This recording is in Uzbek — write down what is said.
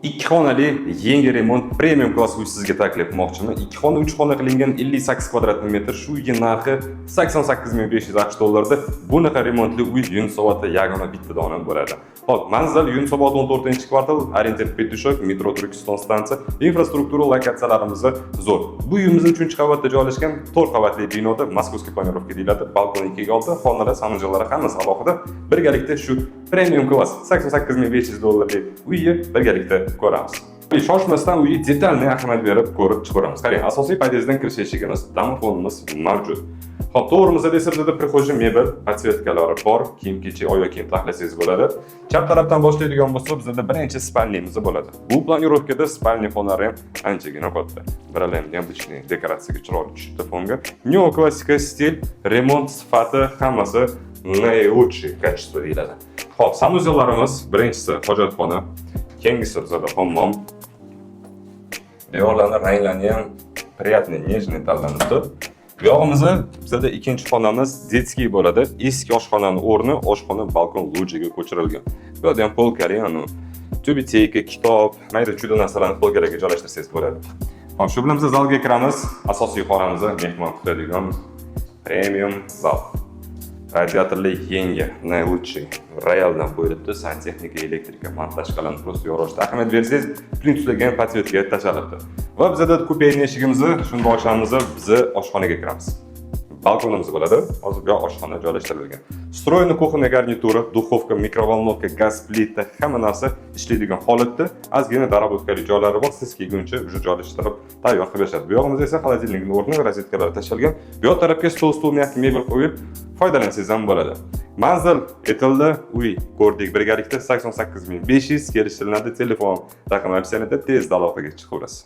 Ikki xonali yangi remont premium klass uy sizga taklif qilmoqchiman. 2 xona 3 xona qilingan 58 kvadrat metr, shu uyning narxi 88.500 AQSh dollarida. Bunaqa remontli uy Yunusobodda yagona bitta dona bo'ladi. Hop, manzil Yunusobod 14-kvartal, orientir Petushok, metro Turkiston stansiya, infrastruktura lokatsiyalarimiz zo'r. Bu uyimiz 3-qavatda joylashgan 4 qavatli binoda Moskovskiy planirovka deyiladi. Balkon 2 ga oldi, xonalar, samojonlari hammasi alohida. Birgalikda shu premium klass 88.500 dollarlik uyni birgalikda ko'ramiz. Shoshmasdan uyni detalni ahamiyat berib ko'rib chiqamiz. Qarang, asosiy podyezddan kirish eshigimiz, domofonimiz mavjud. Hop, to'g'rimizda desizda prixojniy mebel, podsvetkalari bor, kiyim-kechak, oyoq kiyim taxlasangiz bo'ladi. Chap tarafdan boshlaydigan bo'lsa, bizda birinchi spalnimiz bo'ladi. Bu planirovkada spalni xonalari ham anchagina katta. Biralay neobычный dekoratsiyaga chiroyli tushibdi fonga. Neoklassika stil, remont sifati hammasi наилучший качество deyiladi. Hop, sanuzellarimiz birinchisi hojatxona, keyingisi bizda hammom. Devorlarning ranglari ham приятный, нежный tanlanibdi. Bu yog'imizda bizda ikkinchi xonamiz детский bo'ladi. Eski oshxonaning o'rni oshxona balkon lojiga ko'chirilgan. Bu yerda ham polkari, tubiteyka, kitob, mayda-chuyda narsalarni polkalarga joylashtirsangiz bo'ladi. Hop, shu bilan biz zalga kiramiz. Asosiy xonamizda mehmon kutadigan premium zal. Radiatorli yangi, наилучший royaldan qo'yilibdi, santexnika, elektrika, montaj qilinib, просто yorishda ahamiyat bersangiz, plyuslangan podsvetga tashalibdi. Va bizda kupeyni eshigimizni shunday ochamiz, biz oshxonaga kiramiz. Balkonimiz bo'ladi, hozir bu oshxona joylashtirilgan. Stroyni kuxonniy garnituri, duxovka, mikrovolnovka, gaz plita, hamma narsa ishlaydigan holatda. Ozgina darabotkali joylari bor, siz kelguncha uje joylashtirib tayyor qilib berishadi. Bu yog'imizda esa xolodilnikning o'rni, rozetkalar tashalgan. Bu yoq tarafga stol mehki mebel qo'yib foydalansangiz ham bo'ladi. Manzil etildi, uy ko'rdik birgalikda 88.500 kelishtiriladi. Telefon raqamlari tezda aloqaga chiqaverasiz.